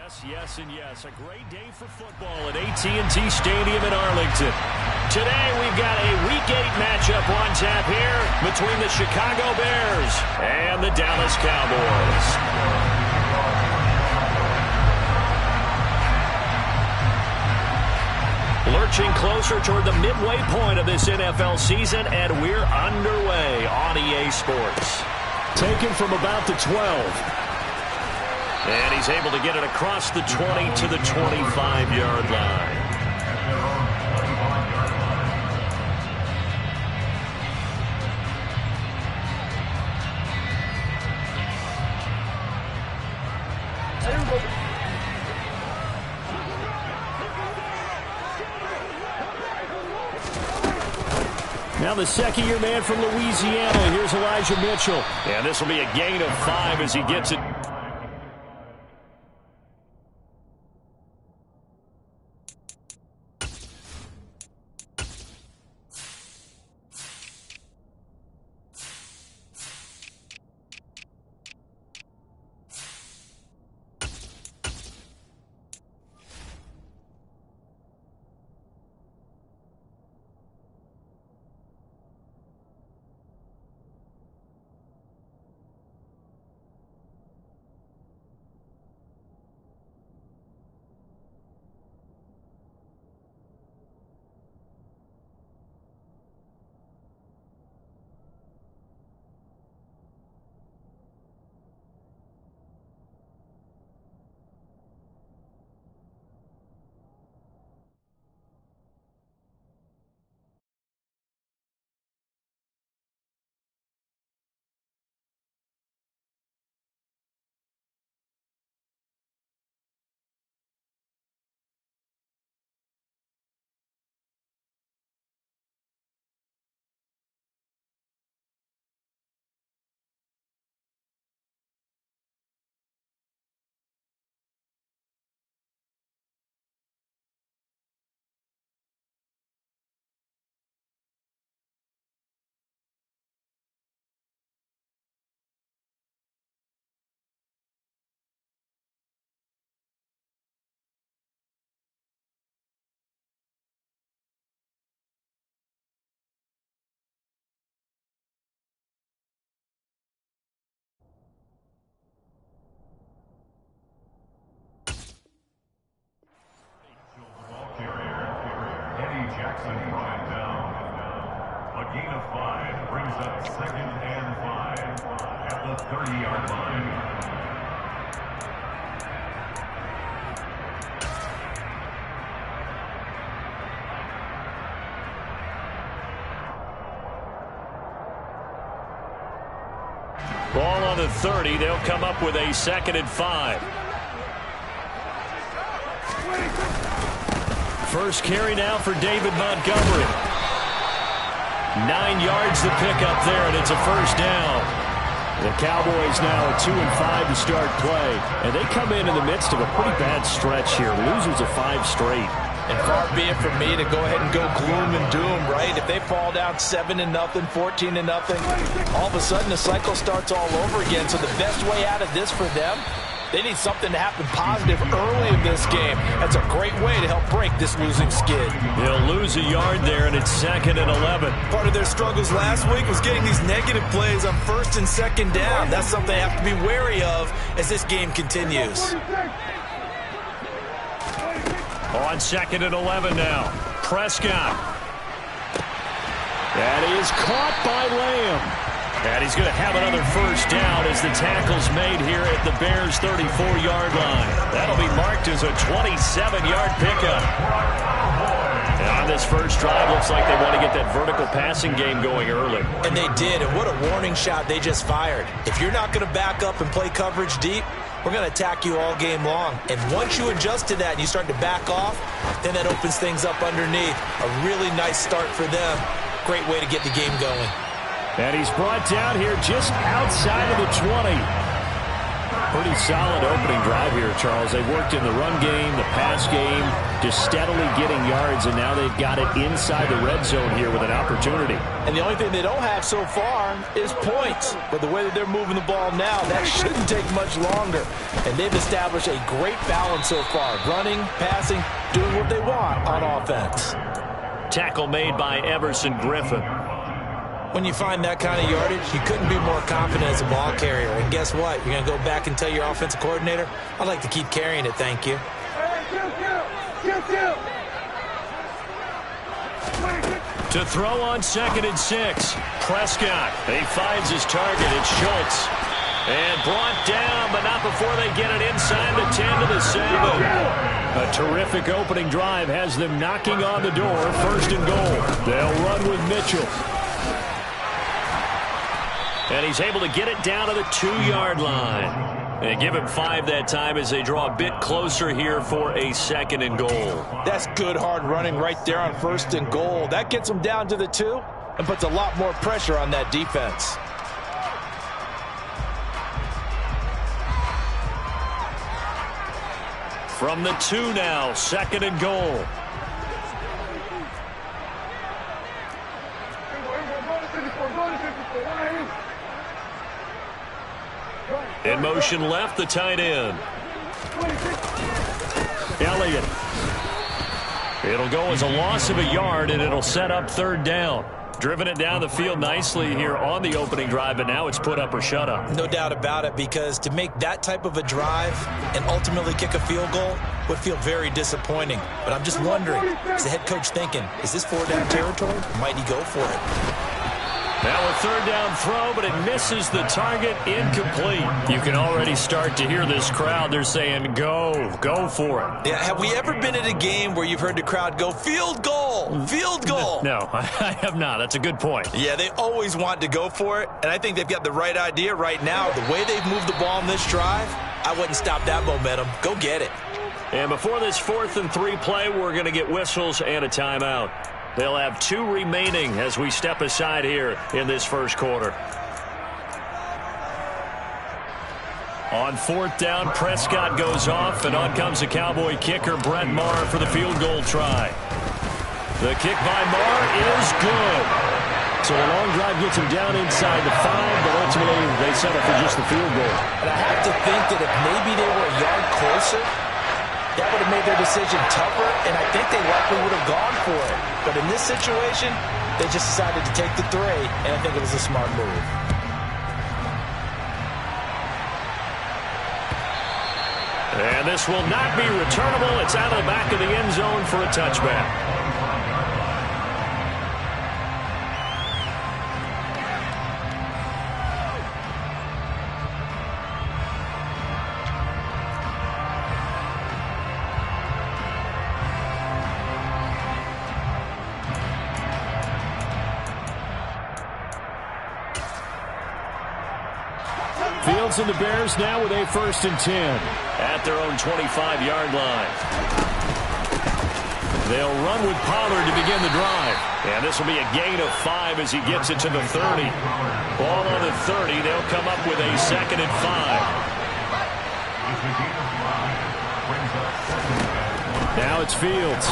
Yes, yes, and yes. A great day for football at AT&T Stadium in Arlington. Today, we've got a Week 8 matchup on tap here between the Chicago Bears and the Dallas Cowboys. Lurching closer toward the midway point of this NFL season, and we're underway on EA Sports. Taken from about the 12. And he's able to get it across the 20 to the 25-yard line. Now the second-year man from Louisiana. Here's Elijah Mitchell. And this will be a gain of 5 as he gets it. Jackson brought it down. A gain of 5 brings up 2nd and 5 at the 30-yard line. Ball on the 30. They'll come up with a 2nd and 5. First carry now for David Montgomery. 9 yards to pick up there, and it's a first down. The Cowboys now at 2-5 to start play. And they come in the midst of a pretty bad stretch here. Losers of 5 straight. And far be it from me to go ahead and go gloom and doom, right? If they fall down 7-0, 14-0, all of a sudden the cycle starts all over again. So the best way out of this for them, they need something to happen positive early in this game. That's a great way to help break this losing skid. They'll lose a yard there, and it's 2nd and 11. Part of their struggles last week was getting these negative plays on 1st and 2nd down. That's something they have to be wary of as this game continues. On 2nd and 11 now. Prescott. That is caught by Lamb. And he's going to have another first down as the tackle's made here at the Bears' 34-yard line. That'll be marked as a 27-yard pickup. And on this first drive, looks like they want to get that vertical passing game going early. And they did, and what a warning shot they just fired. If you're not going to back up and play coverage deep, we're going to attack you all game long. And once you adjust to that and you start to back off, then that opens things up underneath. A really nice start for them. Great way to get the game going. And he's brought down here just outside of the 20. Pretty solid opening drive here, Charles. They've worked in the run game, the pass game, just steadily getting yards, and now they've got it inside the red zone here with an opportunity. And the only thing they don't have so far is points. But the way that they're moving the ball now, that shouldn't take much longer. And they've established a great balance so far. Running, passing, doing what they want on offense. Tackle made by Everson Griffin. When you find that kind of yardage, you couldn't be more confident as a ball carrier. And guess what? You're going to go back and tell your offensive coordinator, I'd like to keep carrying it, thank you. To throw on 2nd and 6. Prescott. He finds his target. It's Schultz. And brought down, but not before they get it inside the 10 to the 7. A terrific opening drive has them knocking on the door. 1st and goal. They'll run with Mitchell. And he's able to get it down to the 2-yard line. They give him 5 that time as they draw a bit closer here for a 2nd and goal. That's good hard running right there on 1st and goal. That gets them down to the 2 and puts a lot more pressure on that defense. From the 2 now, 2nd and goal. In motion left, the tight end. Elliott. It'll go as a loss of a yard, and it'll set up 3rd down. Driven it down the field nicely here on the opening drive, but now it's put up or shut up. No doubt about it, because to make that type of a drive and ultimately kick a field goal would feel very disappointing. But I'm just wondering, is the head coach thinking, is this 4-down territory? Might he go for it? Now a 3rd down throw, but it misses the target. Incomplete. You can already start to hear this crowd. They're saying, go for it. Yeah, have we ever been at a game where you've heard the crowd go, field goal, field goal? No, I have not. That's a good point. Yeah, they always want to go for it, and I think they've got the right idea right now. The way they've moved the ball in this drive, I wouldn't stop that momentum. Go get it. And before this 4th and 3 play, we're going to get whistles and a timeout. They'll have 2 remaining as we step aside here in this 1st quarter. On 4th down, Prescott goes off, and on comes the Cowboy kicker, Brett Maher, for the field goal try. The kick by Maher is good. So a long drive gets him down inside the 5, but ultimately they settle for just the field goal. And I have to think that if maybe they were a yard closer, that would have made their decision tougher, and I think they likely would have gone for it. But in this situation, they just decided to take the 3, and I think it was a smart move. And this will not be returnable. It's out of the back of the end zone for a touchback. Fields and the Bears now with a 1st and 10. At their own 25-yard line. They'll run with Pollard to begin the drive. And this will be a gain of 5 as he gets it to the 30. Ball on the 30. They'll come up with a 2nd and 5. Now it's Fields.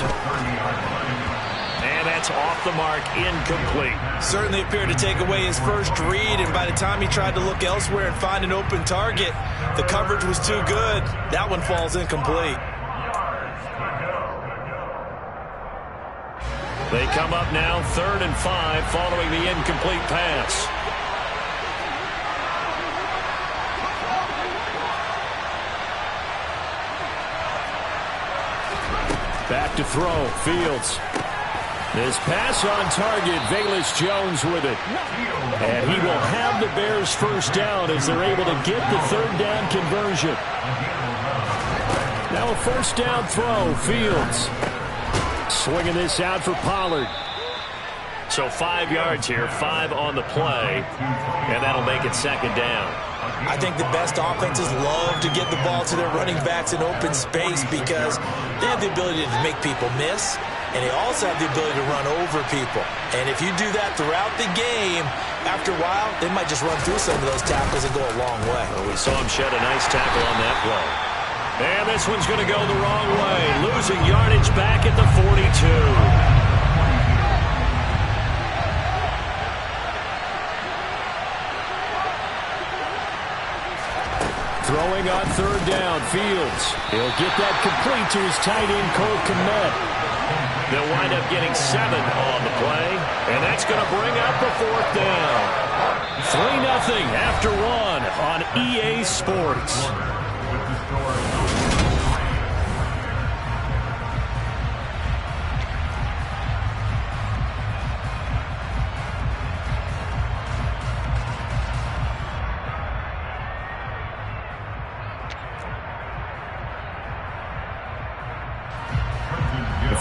And that's off the mark, incomplete. Certainly appeared to take away his first read, and by the time he tried to look elsewhere and find an open target, the coverage was too good. That one falls incomplete. They come up now 3rd and 5 following the incomplete pass. Back to throw, Fields. This pass on target, Velus Jones with it. And he will have the Bears 1st down as they're able to get the 3rd down conversion. Now a 1st down throw, Fields. Swinging this out for Pollard. So 5 yards here, 5 on the play, and that'll make it 2nd down. I think the best offenses love to get the ball to their running backs in open space because they have the ability to make people miss. and they also have the ability to run over people. And if you do that throughout the game, after a while, they might just run through some of those tackles and go a long way. Well, we saw him shed a nice tackle on that play. And this one's going to go the wrong way. Losing yardage back at the 42. Throwing on third down, Fields. He'll get that complete to his tight end, Cole Kmet. They'll wind up getting 7 on the play, and that's going to bring up the 4th down. 3-0 after 1 on EA Sports.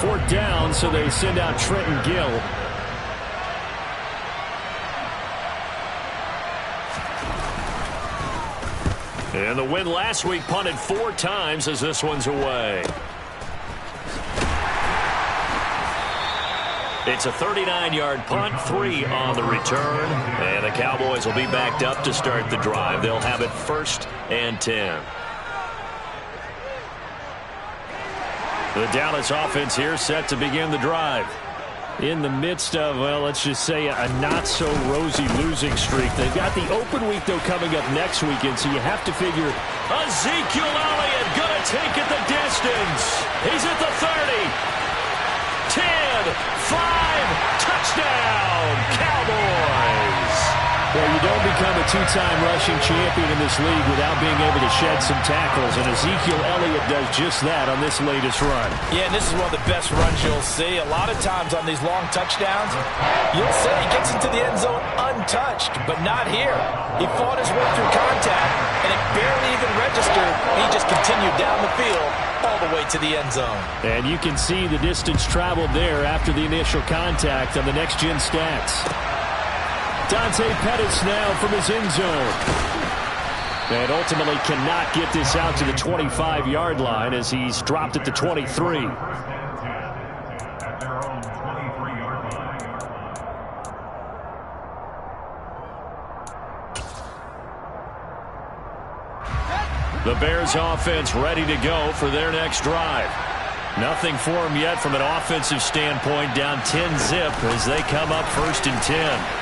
Fourth down, so they send out Trenton Gill. And the win last week punted 4 times as this one's away. It's a 39-yard punt, 3 on the return. And the Cowboys will be backed up to start the drive. They'll have it 1st and 10. The Dallas offense here set to begin the drive. In the midst of, well, let's just say a not-so-rosy losing streak. They've got the open week, though, coming up next weekend, so you have to figure. Ezekiel Elliott going to take it the distance. He's at the 30. 10, 5, touchdown, Cowboys. Well, you don't become a 2-time rushing champion in this league without being able to shed some tackles, and Ezekiel Elliott does just that on this latest run. Yeah, and this is one of the best runs you'll see. A lot of times on these long touchdowns, you'll say he gets into the end zone untouched, but not here. He fought his way through contact, and it barely even registered. He just continued down the field all the way to the end zone. And you can see the distance traveled there after the initial contact on the next-gen stats. Dante Pettis now from his end zone. And ultimately cannot get this out to the 25-yard line as he's dropped at the 23. The Bears offense ready to go for their next drive. Nothing for them yet from an offensive standpoint, down 10-zip as they come up 1st and 10.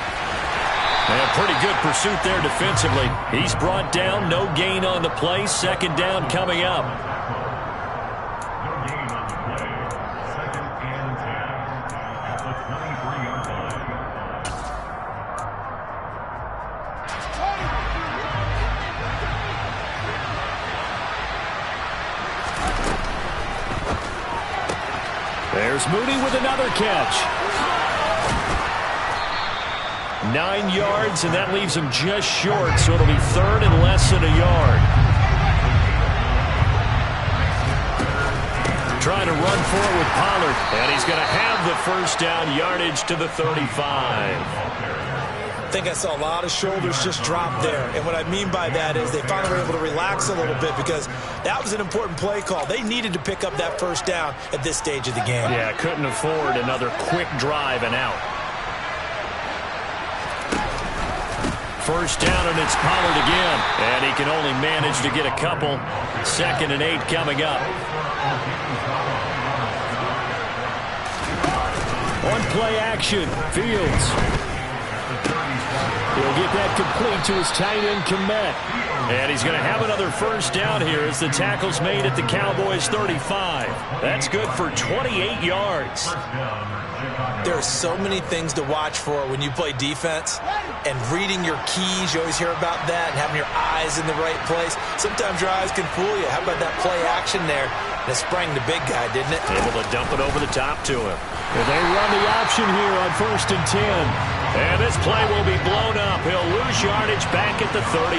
And pretty good pursuit there defensively. He's brought down, no gain on the play. 2nd down coming up. No gain on the play. 2nd and 10 at the 23-yard line. There's Mooney with another catch. 9 yards, and that leaves him just short, so it'll be 3rd and less than a yard. Trying to run for it with Pollard, and he's going to have the 1st down, yardage to the 35. I think I saw a lot of shoulders just drop there, and what I mean by that is they finally were able to relax a little bit because that was an important play call. They needed to pick up that 1st down at this stage of the game. Yeah, couldn't afford another quick drive and out. 1st down, and it's Pollard again. And he can only manage to get a couple. 2nd and 8 coming up. On play action, Fields. He'll get that complete to his tight end, Kmet. And he's going to have another 1st down here as the tackle's made at the Cowboys' 35. That's good for 28 yards. There are so many things to watch for when you play defense, and reading your keys, you always hear about that, and having your eyes in the right place. Sometimes your eyes can fool you. How about that play action there? And it sprang the big guy, didn't it? Able to dump it over the top to him. And they run the option here on 1st and 10. And this play will be blown up. He'll lose yardage back at the 38.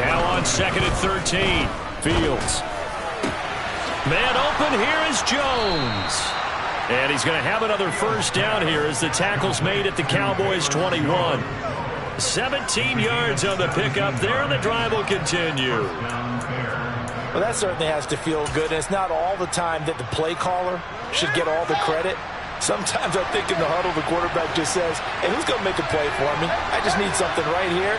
Now on 2nd and 13. Fields. Man open, here is Jones. And he's going to have another 1st down here as the tackle's made at the Cowboys' 21. 17 yards on the pickup there, and the drive will continue. Well, that certainly has to feel good. And it's not all the time that the play caller should get all the credit. Sometimes I think in the huddle, the quarterback just says, hey, who's going to make a play for me? I just need something right here.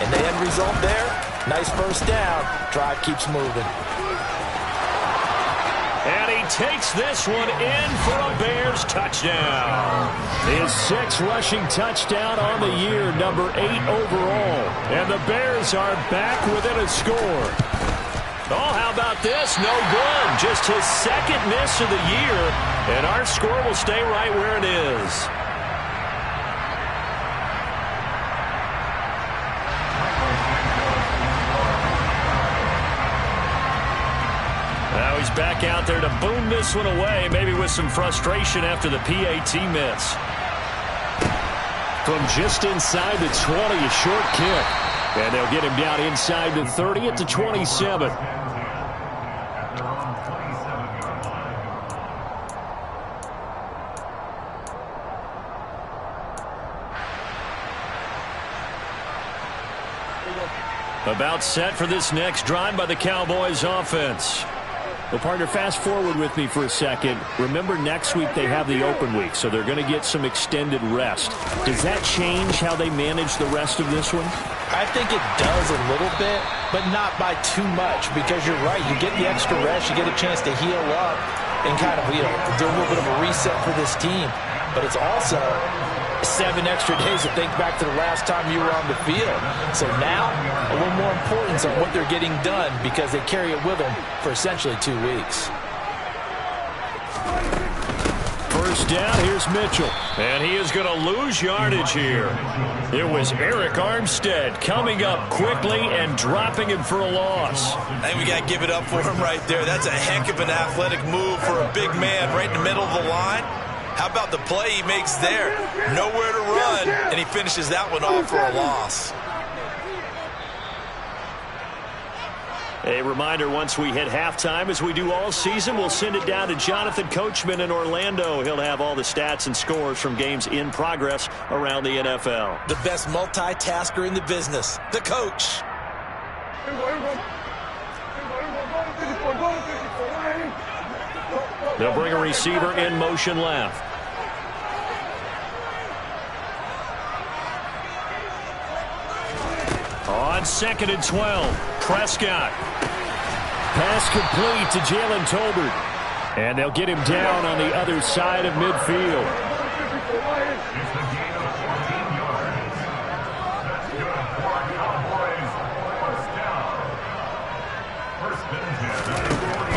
And the end result there, nice first down. Drive keeps moving. And he takes this one in for a Bears touchdown. His 6th rushing touchdown on the year, number 8 overall. And the Bears are back within a score. Oh, how about this? No good. Just his 2nd miss of the year. And our score will stay right where it is. Now he's back out there to boom this one away, maybe with some frustration after the PAT miss. From just inside the 20, a short kick. And they'll get him down inside the 30 at the 27. About set for this next drive by the Cowboys offense. Well, partner, fast forward with me for a second. Remember, next week they have the open week, so they're going to get some extended rest. Does that change how they manage the rest of this one? I think it does a little bit, but not by too much, because you're right. You get the extra rest. You get a chance to heal up and kind of, do a little bit of a reset for this team. But it's also 7 extra days to think back to the last time you were on the field. So now, a little more importance on what they're getting done because they carry it with them for essentially 2 weeks. First down, here's Mitchell. And he is going to lose yardage here. It was Eric Armstead coming up quickly and dropping him for a loss. I think we got to give it up for him right there. That's a heck of an athletic move for a big man right in the middle of the line. How about the play he makes there? Nowhere to run, and he finishes that one off for a loss. A reminder, once we hit halftime, as we do all season, we'll send it down to Jonathan Coachman in Orlando. He'll have all the stats and scores from games in progress around the NFL. The best multitasker in the business, the coach. They'll bring a receiver in motion left. On 2nd and 12, Prescott. Pass complete to Jalen Tolbert. And they'll get him down on the other side of midfield.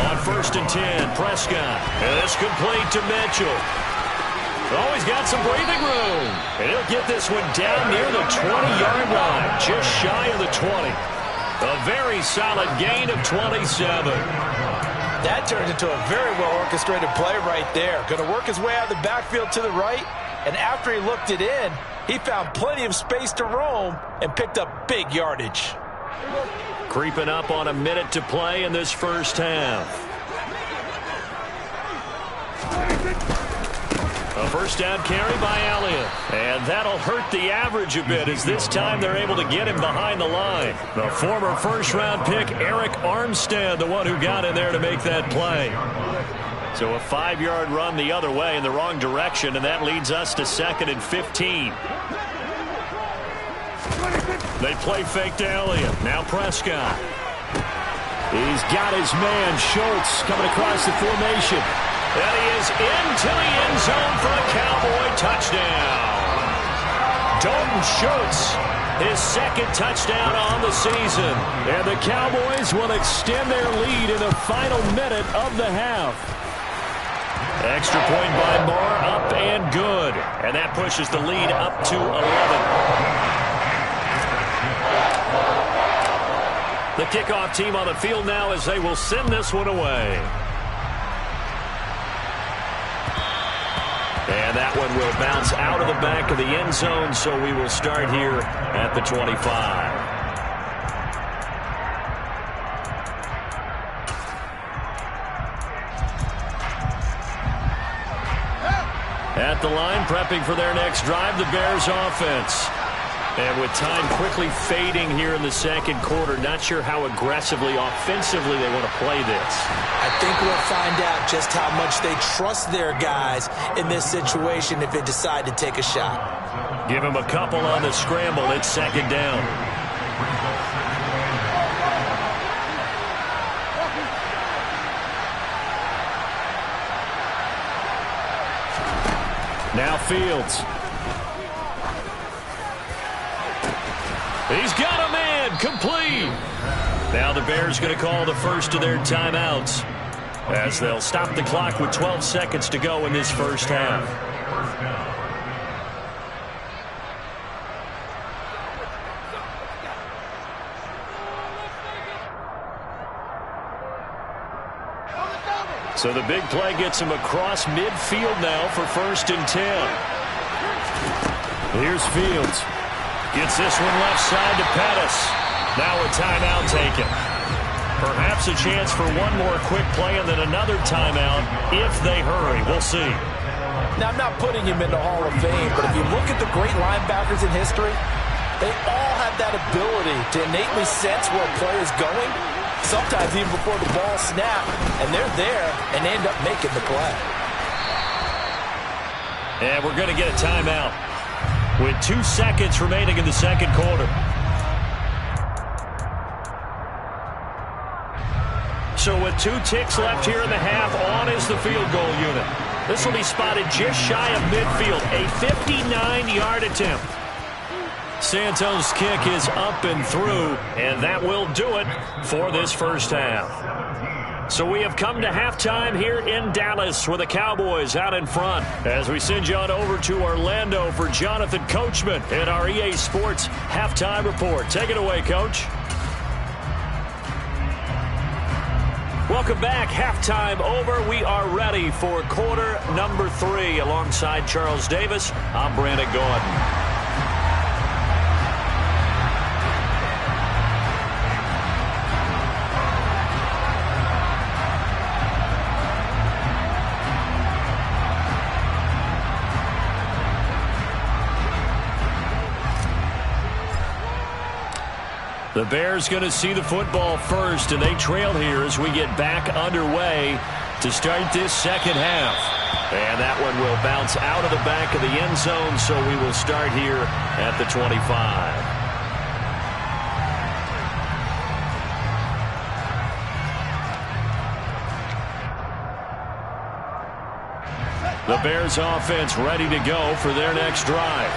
On 1st and 10, Prescott. And it's complete to Mitchell. Oh, he's got some breathing room. And he'll get this one down near the 20-yard line, just shy of the 20. A very solid gain of 27. That turned into a very well-orchestrated play right there. Going to work his way out of the backfield to the right, and after he looked it in, he found plenty of space to roam and picked up big yardage. Creeping up on a minute to play in this first half. A first down carry by Elliott. And that'll hurt the average a bit as this time they're able to get him behind the line. The former first-round pick, Eric Armstead, the one who got in there to make that play. So a 5-yard run the other way in the wrong direction, and that leads us to 2nd and 15. They play fake to Elliott. Now Prescott. He's got his man, Schultz, coming across the formation. And he is into the end zone for a Cowboy touchdown. Dalton Schultz, his 2nd touchdown on the season. And the Cowboys will extend their lead in the final minute of the half. Extra point by Moore, up and good. And that pushes the lead up to 11. The kickoff team on the field now as they will send this one away. And that one will bounce out of the back of the end zone, so we will start here at the 25. At the line, prepping for their next drive, the Bears offense. And with time quickly fading here in the second quarter, not sure how aggressively, offensively they want to play this. I think we'll find out just how much they trust their guys in this situation if they decide to take a shot. Give them a couple on the scramble. It's second down. Now Fields. He's got a man, complete. Now the Bears going to call the first of their timeouts as they'll stop the clock with 12 seconds to go in this first half. So the big play gets him across midfield now for 1st and 10. Here's Fields. Gets this one left side to Pettis. Now a timeout taken. Perhaps a chance for one more quick play and then another timeout if they hurry. We'll see. Now, I'm not putting him in the Hall of Fame, but if you look at the great linebackers in history, they all have that ability to innately sense where a play is going, sometimes even before the ball snaps, and they're there and they end up making the play. And we're going to get a timeout with 2 seconds remaining in the second quarter. So with 2 ticks left here in the half, on is the field goal unit. This will be spotted just shy of midfield, a 59-yard attempt. Santos' kick is up and through, and that will do it for this first half. So we have come to halftime here in Dallas with the Cowboys out in front as we send you on over to Orlando for Jonathan Coachman in our EA Sports Halftime Report. Take it away, Coach. Welcome back. Halftime over. We are ready for quarter number 3. Alongside Charles Davis, I'm Brandon Gordon. The Bears going to see the football first, and they trail here as we get back underway to start this second half. And that one will bounce out of the back of the end zone, so we will start here at the 25. The Bears offense ready to go for their next drive.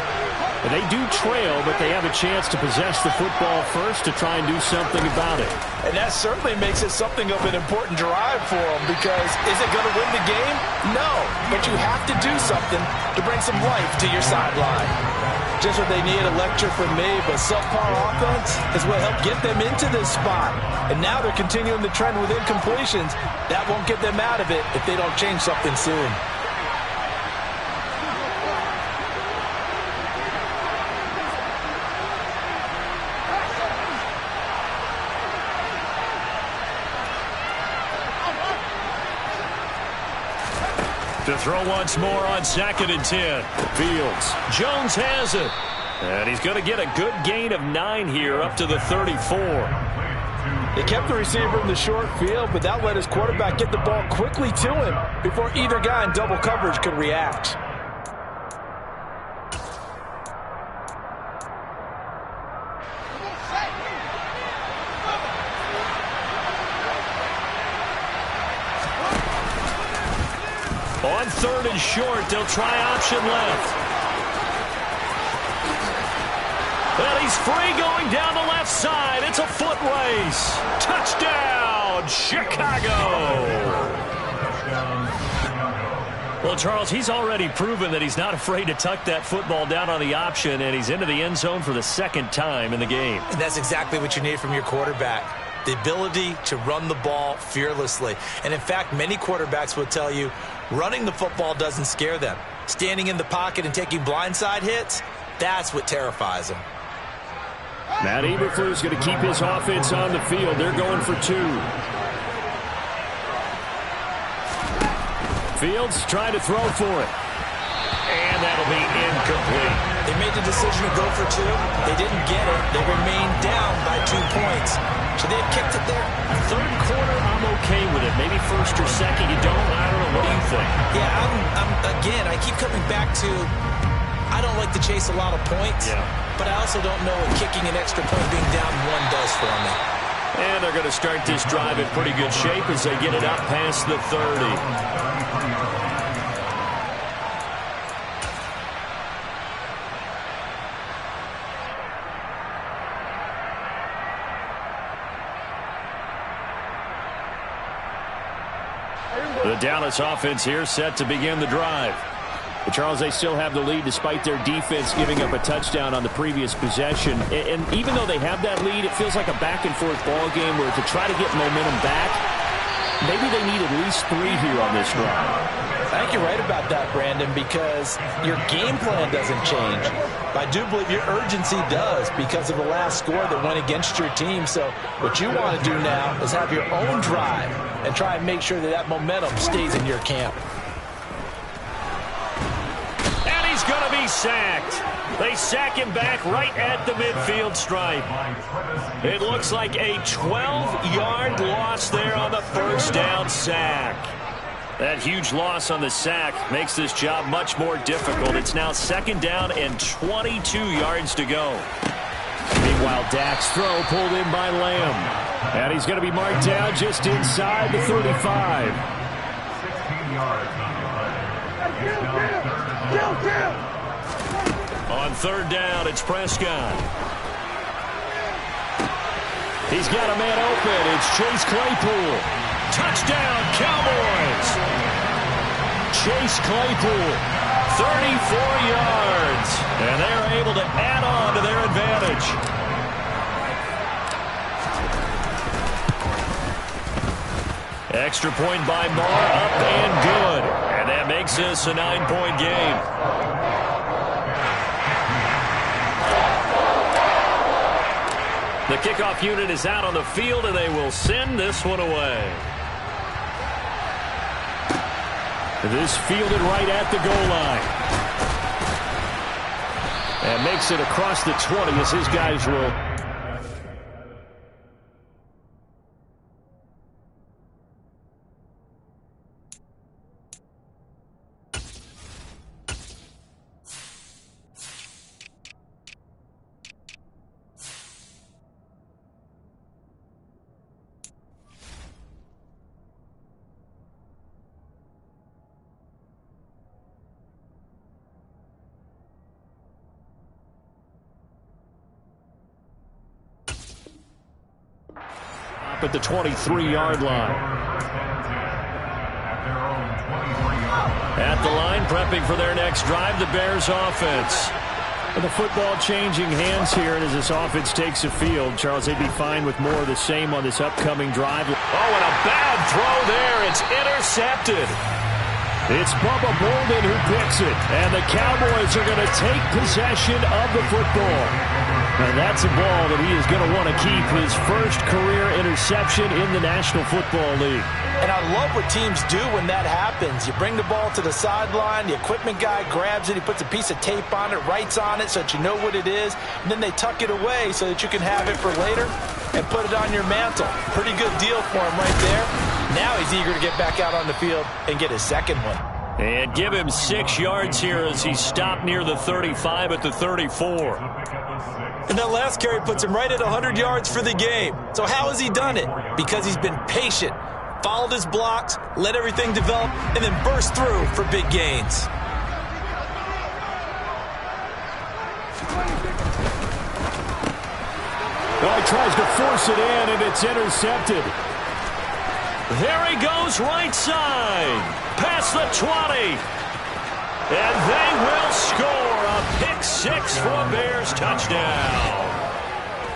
And they do trail, but they have a chance to possess the football first to try and do something about it. And that certainly makes it something of an important drive for them, because is it going to win the game? No, but you have to do something to bring some life to your sideline. Just what they need, a lecture from me, but subpar offense is what helped get them into this spot. And now they're continuing the trend with incompletions. That won't get them out of it if they don't change something soon. To throw once more on 2nd and 10. Fields. Jones has it. And he's going to get a good gain of 9 here up to the 34. They kept the receiver in the short field, but that let his quarterback get the ball quickly to him before either guy in double coverage could react. On 3rd and short, they'll try option left. And he's free going down the left side. It's a foot race. Touchdown, Chicago. Well, Charles, he's already proven that he's not afraid to tuck that football down on the option, and he's into the end zone for the 2nd time in the game. And that's exactly what you need from your quarterback. The ability to run the ball fearlessly. And in fact, many quarterbacks will tell you running the football doesn't scare them. Standing in the pocket and taking blindside hits, that's what terrifies them. Matt Eberflus going to keep his offense on the field. They're going for 2. Fields trying to throw for it. And And that'll be incomplete. They made the decision to go for 2. They didn't get it. They remained down by 2 points. Should they have kicked it there? Third quarter, I'm okay with it. Maybe first or second, you don't. I don't know. What do you think? Yeah, again, I keep coming back to I don't like to chase a lot of points, but I also don't know what kicking an extra point being down 1 does for me. And they're going to start this drive in pretty good shape as they get it up past the 30. The Dallas offense here set to begin the drive. But Charles, they still have the lead despite their defense giving up a touchdown on the previous possession. And even though they have that lead, it feels like a back-and-forth ball game where to try to get momentum back, maybe they need at least 3 here on this drive. I think you're right about that, Brandon, because your game plan doesn't change. But I do believe your urgency does because of the last score that went against your team. So what you want to do now is have your own drive and try and make sure that that momentum stays in your camp. And he's going to be sacked. They sack him back right at the midfield stripe. It looks like a 12-yard loss there on the first down sack. That huge loss on the sack makes this job much more difficult. It's now 2nd down and 22 yards to go. Meanwhile, Dak's throw pulled in by Lamb. And he's going to be marked down just inside the 35. 16 yards on 3rd down, it's Prescott. He's got a man open. It's Chase Claypool. Touchdown, Cowboys! Chase Claypool, 34 yards. And they're able to add on to their advantage. Extra point by Marr, up and good. And that makes this a 9-point game. The kickoff unit is out on the field, and they will send this one away. This fielded right at the goal line. And makes it across the 20 as his guys will. At the 23-yard line. At the line, prepping for their next drive, the Bears offense. With the football changing hands here, and as this offense takes the field, Charles, they'd be fine with more of the same on this upcoming drive. Oh, and a bad throw there. It's intercepted. It's Bubba Bolden who picks it, and the Cowboys are going to take possession of the football. And that's a ball that he is going to want to keep, his first career interception in the National Football League. And I love what teams do when that happens. You bring the ball to the sideline, the equipment guy grabs it, he puts a piece of tape on it, writes on it so that you know what it is, and then they tuck it away so that you can have it for later and put it on your mantle. Pretty good deal for him right there. Now he's eager to get back out on the field and get his second one. And give him 6 yards here as he stopped near the 35 at the 34. And that last carry puts him right at 100 yards for the game. So how has he done it? Because he's been patient, followed his blocks, let everything develop, and then burst through for big gains. Well, he tries to force it in, and it's intercepted. There he goes right side. Past the 20. And they will score a pick-6 for a Bears touchdown.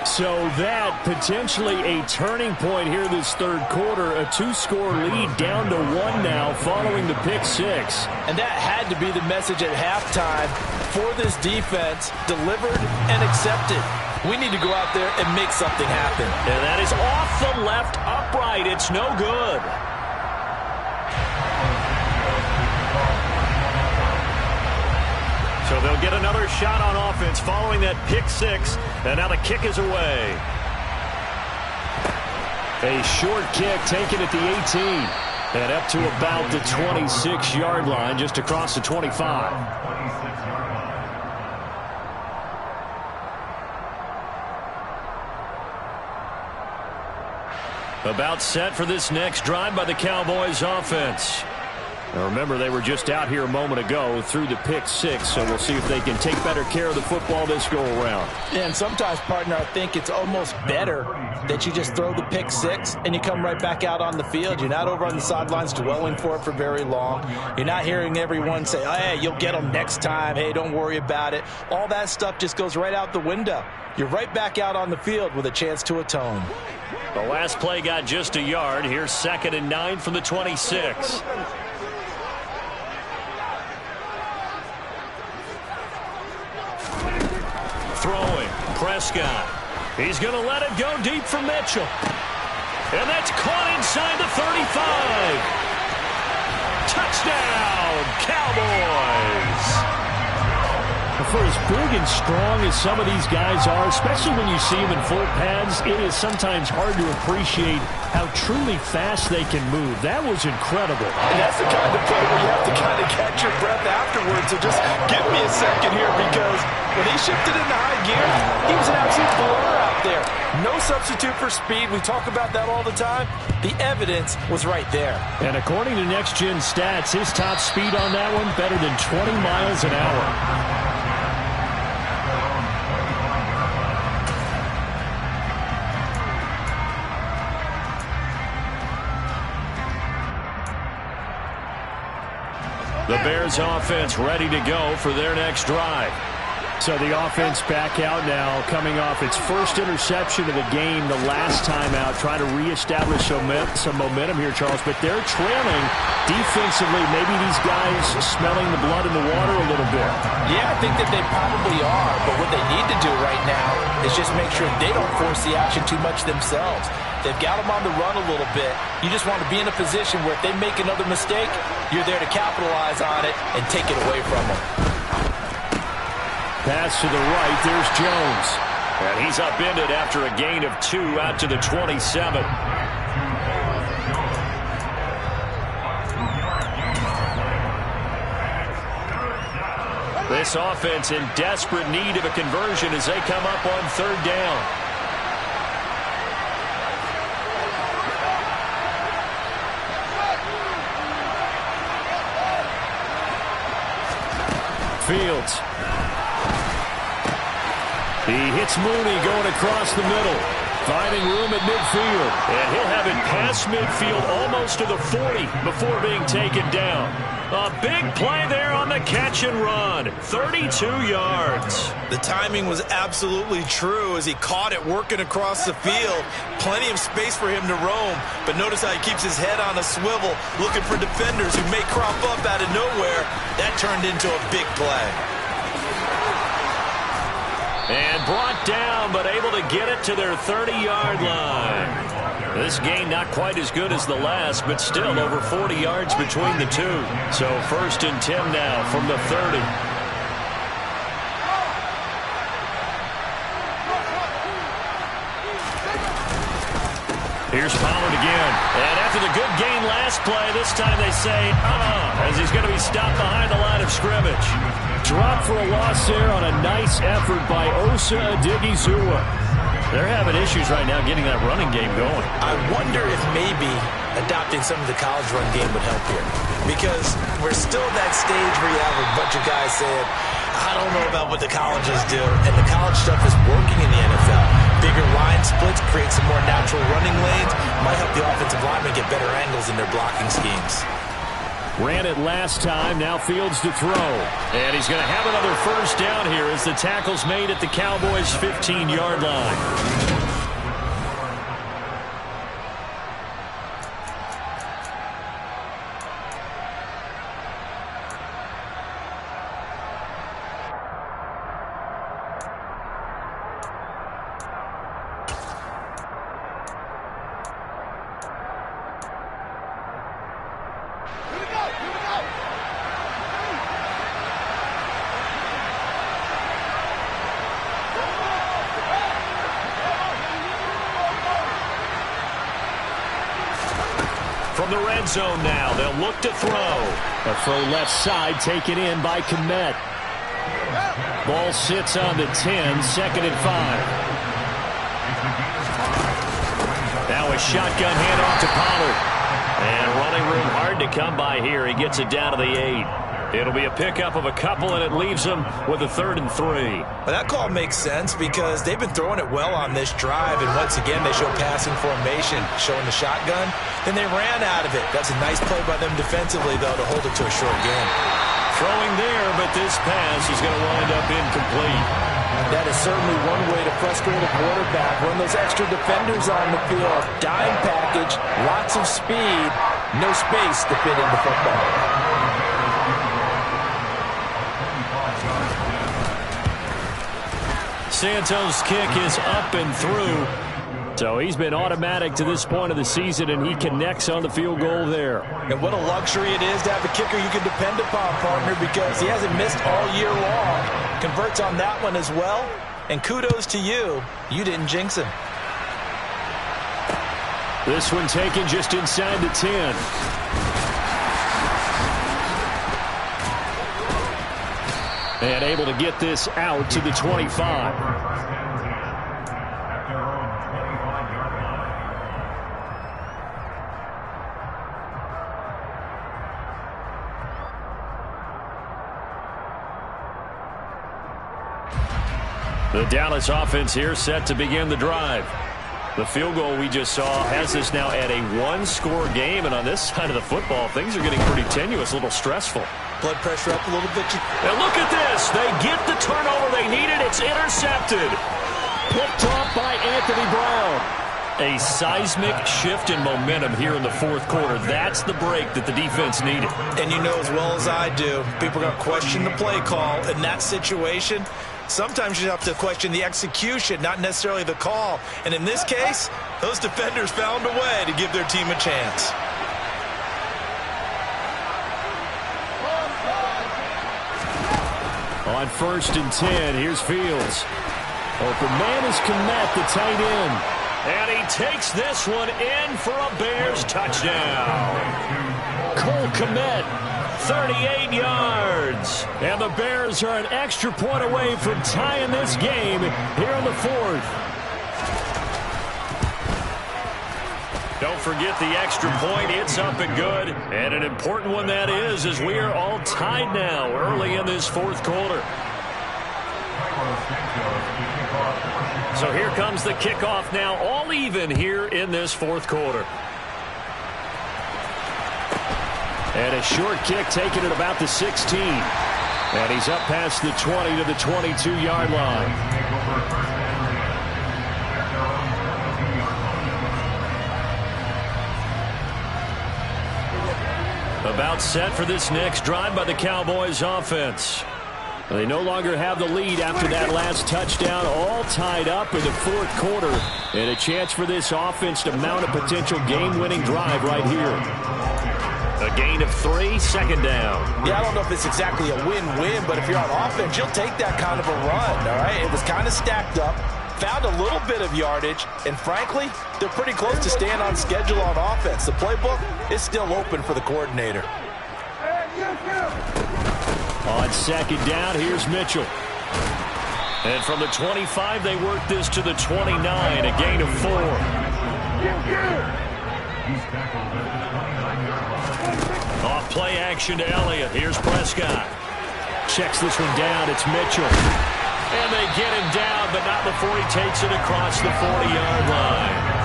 So that potentially a turning point here this third quarter. A 2-score lead down to 1 now following the pick-6. And that had to be the message at halftime for this defense, delivered and accepted. We need to go out there and make something happen. And that is off the left upright. It's no good. So they'll get another shot on offense following that pick six. And now the kick is away. A short kick taken at the 18. And up to about the 26-yard line, just across the 25. About set for this next drive by the Cowboys offense. Now remember, they were just out here a moment ago through the pick six, so we'll see if they can take better care of the football this go-around. Yeah, and sometimes, partner, I think it's almost better that you just throw the pick six and you come right back out on the field. You're not over on the sidelines dwelling for it for very long. You're not hearing everyone say, oh, hey, you'll get them next time. Hey, don't worry about it. All that stuff just goes right out the window. You're right back out on the field with a chance to atone. The last play got just a yard. Here's 2nd and 9 from the 26. Throwing, Prescott. He's going to let it go deep for Mitchell. And that's caught inside the 35. Touchdown, Cowboys. For as big and strong as some of these guys are, especially when you see them in full pads, it is sometimes hard to appreciate how truly fast they can move. That was incredible. And that's the kind of play where you have to kind of catch your breath afterwards. So just give me a second here, because when he shifted into high gear, he was an absolute blower out there. No substitute for speed. We talk about that all the time. The evidence was right there. And according to Next Gen Stats, his top speed on that one, better than 20 miles an hour. The Bears offense ready to go for their next drive. So the offense back out now, coming off its first interception of the game the last time out, trying to reestablish some momentum here, Charles. But they're trailing defensively. Maybe these guys smelling the blood in the water a little bit. Yeah, I think that they probably are. But what they need to do right now is just make sure they don't force the action too much themselves. They've got them on the run a little bit. You just want to be in a position where if they make another mistake, you're there to capitalize on it and take it away from them. Pass to the right. There's Jones. And he's upended after a gain of 2 out to the 27. This offense in desperate need of a conversion as they come up on 3rd down. Fields. He hits Mooney going across the middle, finding room at midfield. And he'll have it past midfield almost to the 40 before being taken down. A big play there on the catch and run. 32 yards. The timing was absolutely true as he caught it working across the field. Plenty of space for him to roam, but notice how he keeps his head on a swivel, looking for defenders who may crop up out of nowhere. That turned into a big play. And brought down, but able to get it to their 30-yard line. This gain not quite as good as the last, but still over 40 yards between the two. So 1st and 10 now from the 30. Here's Pollard again. And after the good gain last play, this time they say, as he's going to be stopped behind the line of scrimmage. Drop for a loss there on a nice effort by Osa Odighizuwa. They're having issues right now getting that running game going. I wonder if maybe adopting some of the college run game would help here, because we're still at that stage where you have a bunch of guys saying, I don't know about what the colleges do, and the college stuff is working in the NFL. Bigger line splits create some more natural running lanes, might help the offensive linemen get better angles in their blocking schemes. Ran it last time, now Fields to throw. And he's going to have another 1st down here as the tackle's made at the Cowboys' 15-yard line. from the red zone now. They'll look to throw. A throw left side taken in by Komet. Ball sits on the 10, 2nd and 5. Now a shotgun handoff to Pollard. And running room hard to come by here. He gets it down to the 8. It'll be a pickup of a couple, and it leaves them with a 3rd and 3. Well, that call makes sense because they've been throwing it well on this drive, and once again they show passing formation, showing the shotgun. Then they ran out of it. That's a nice play by them defensively, though, to hold it to a short game. Throwing there, but this pass is going to wind up incomplete. That is certainly one way to frustrate a quarterback. Run those extra defenders on the field. Dime package, lots of speed, no space to fit into football. Santos' kick is up and through. So he's been automatic to this point of the season, and he connects on the field goal there. And what a luxury it is to have a kicker you can depend upon, partner, because he hasn't missed all year long. Converts on that one as well. And kudos to you. You didn't jinx him. This one taken just inside the 10. And able to get this out to the 25. The Dallas offense here set to begin the drive. The field goal we just saw has us now at a one-score game, and on this side of the football, things are getting pretty tenuous, a little stressful. Blood pressure up a little bit. And look at this. They get the turnover they needed. It's intercepted. Picked off by Anthony Brown. A seismic shift in momentum here in the fourth quarter. That's the break that the defense needed. And you know as well as I do, people are going to question the play call in that situation. Sometimes you have to question the execution, not necessarily the call. And in this case, those defenders found a way to give their team a chance. On 1st and 10, here's Fields. Open man is Komet, the tight end. And he takes this one in for a Bears touchdown. Cole Komet, 38 yards. And the Bears are an extra point away from tying this game here in the 4th. Don't forget the extra point. It's up and good. And an important one that is, as we are all tied now early in this fourth quarter. So here comes the kickoff now, all even here in this fourth quarter. And a short kick taken at about the 16. And he's up past the 20 to the 22-yard line. About set for this next drive by the Cowboys offense. They no longer have the lead after that last touchdown, all tied up in the fourth quarter. And a chance for this offense to mount a potential game-winning drive right here. A gain of 3, 2nd down. Yeah, I don't know if it's exactly a win-win, but if you're on offense, you'll take that kind of a run, all right? It was kind of stacked up, found a little bit of yardage, and frankly, they're pretty close to staying on schedule on offense. The playbook is still open for the coordinator. On 2nd down, here's Mitchell. And from the 25, they work this to the 29, a gain of 4. Off play action to Elliott. Here's Prescott. Checks this one down. It's Mitchell. And they get him down, but not before he takes it across the 40-yard line.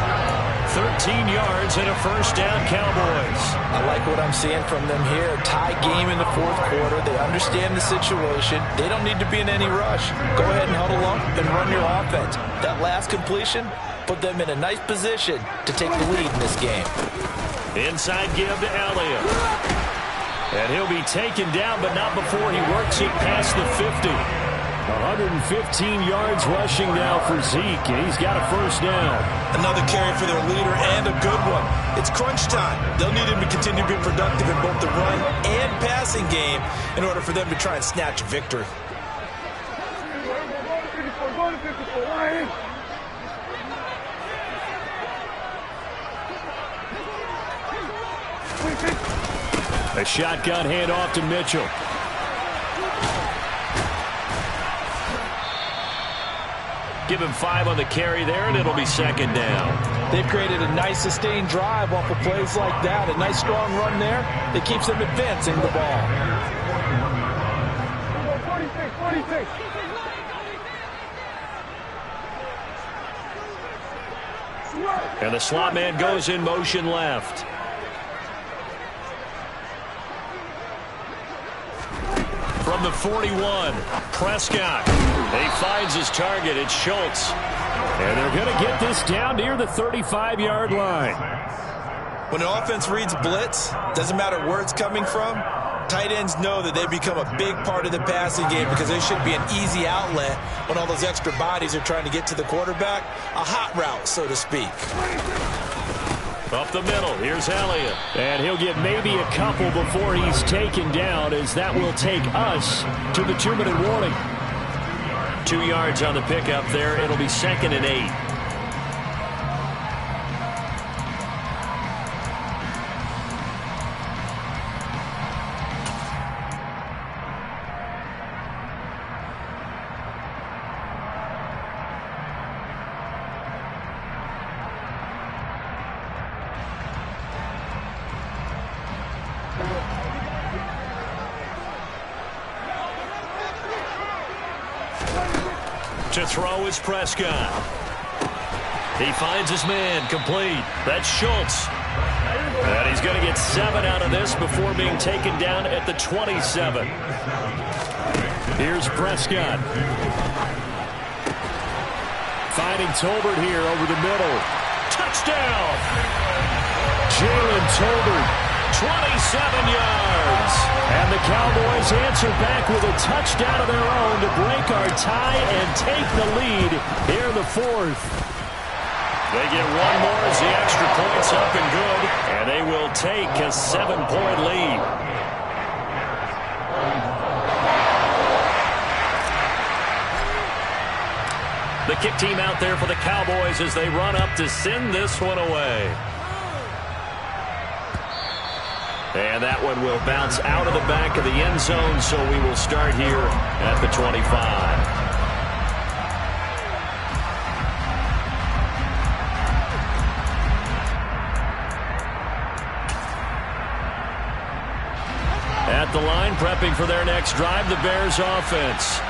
13 yards and a 1st down, Cowboys. I like what I'm seeing from them here. Tie game in the fourth quarter. They understand the situation. They don't need to be in any rush. Go ahead and huddle up and run your offense. That last completion put them in a nice position to take the lead in this game. Inside give to Elliott. And he'll be taken down, but not before he works it past the 50. 115 yards rushing now for Zeke, and he's got a 1st down. Another carry for their leader, and a good one. It's crunch time. They'll need him to continue to be productive in both the run and passing game in order for them to try and snatch a victory. A shotgun handoff to Mitchell. Give him 5 on the carry there, and it'll be second down. They've created a nice sustained drive off of plays like that. A nice strong run there that keeps them advancing the ball. 46. And the slot man goes in motion left. From the 41, Prescott. He finds his target. It's Schultz. And they're going to get this down near the 35-yard line. When an offense reads blitz, doesn't matter where it's coming from, tight ends know that they become a big part of the passing game because they should be an easy outlet when all those extra bodies are trying to get to the quarterback. A hot route, so to speak. Up the middle, here's Elliott. And he'll get maybe a couple before he's taken down, as that will take us to the 2-minute warning. 2 yards on the pickup there. It'll be second and 8. To throw is Prescott. He finds his man, complete. That's Schultz. And he's going to get 7 out of this before being taken down at the 27. Here's Prescott. Finding Tolbert here over the middle. Touchdown! Jalen Tolbert. 27 yards. And the Cowboys answer back with a touchdown of their own to break our tie and take the lead here in the 4th. They get one more as the extra point's up and good, and they will take a 7-point lead. The kick team out there for the Cowboys as they run up to send this one away. And that one will bounce out of the back of the end zone, so we will start here at the 25. At the line, prepping for their next drive, the Bears offense.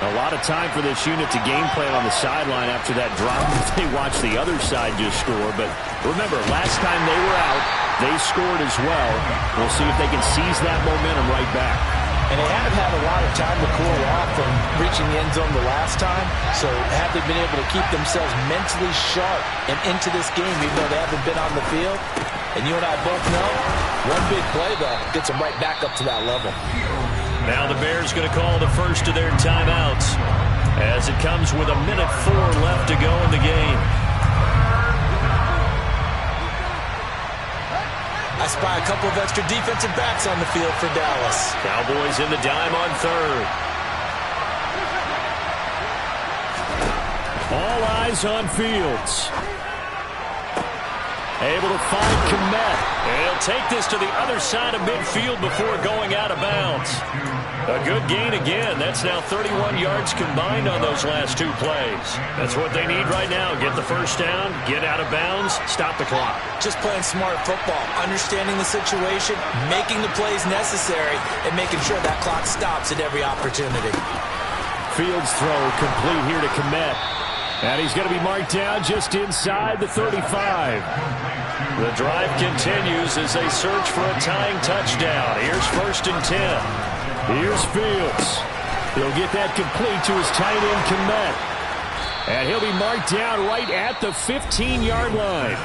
A lot of time for this unit to game plan on the sideline after that drop. They watched the other side just score. But remember, last time they were out, they scored as well. We'll see if they can seize that momentum right back. And they haven't had a lot of time to cool off from reaching the end zone the last time. So have they been able to keep themselves mentally sharp and into this game, even though they haven't been on the field? And you and I both know, one big play, though, gets them right back up to that level. Now the Bears going to call the first of their timeouts as it comes with 1:04 left to go in the game. I spy a couple of extra defensive backs on the field for Dallas. Cowboys in the dime on third. All eyes on Fields. Able to find Kmet. And he'll take this to the other side of midfield before going out of bounds. A good gain again. That's now 31 yards combined on those last 2 plays. That's what they need right now. Get the first down, get out of bounds, stop the clock. Just playing smart football, understanding the situation, making the plays necessary, and making sure that clock stops at every opportunity. Fields throw complete here to Kmet. And he's going to be marked down just inside the 35. The drive continues as they search for a tying touchdown. Here's 1st and 10. Here's Fields. He'll get that complete to his tight end, Kmet. And he'll be marked down right at the 15-yard line.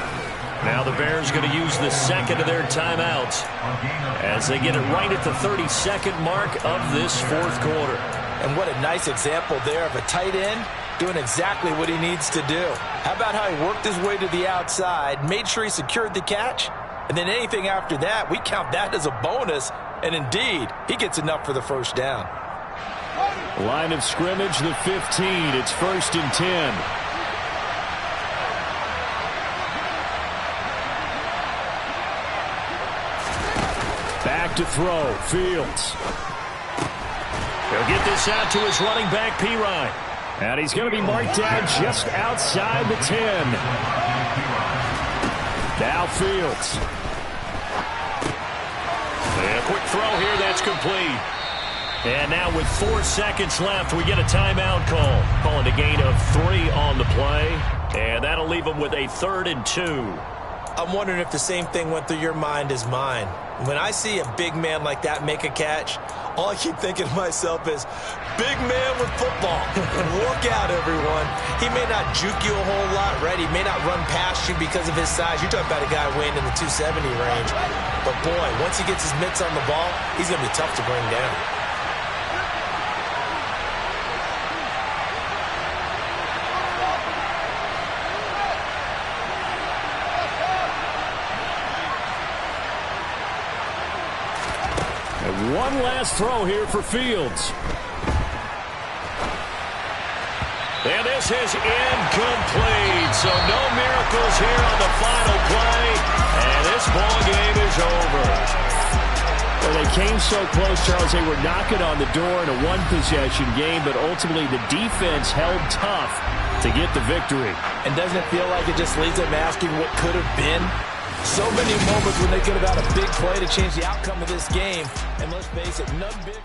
Now the Bears going to use the second of their timeouts as they get it right at the 32nd mark of this 4th quarter. And what a nice example there of a tight end doing exactly what he needs to do. How about how he worked his way to the outside, made sure he secured the catch, and then anything after that, we count that as a bonus, and indeed, he gets enough for the first down. Line of scrimmage, the 15. It's 1st and 10. Back to throw, Fields. He'll get this out to his running back, Pirine. And he's going to be marked down just outside the 10. Now Fields. And a quick throw here, that's complete. And now with 4 seconds left, we get a timeout call. Calling a gain of 3 on the play. And that'll leave them with a 3rd and 2. I'm wondering if the same thing went through your mind as mine. When I see a big man like that make a catch, all I keep thinking to myself is, big man with football. Look out, everyone. He may not juke you a whole lot, right? He may not run past you because of his size. You're talking about a guy weighing in the 270 range. But, boy, once he gets his mitts on the ball, he's going to be tough to bring down. And one last throw here for Fields. And this is incomplete. So no miracles here on the final play. And this ball game is over. Well, they came so close, Charles. They were knocking on the door in a one-possession game, but ultimately the defense held tough to get the victory. And doesn't it feel like it just leaves them asking what could have been? So many moments when they could have had a big play to change the outcome of this game. And let's face it, none big.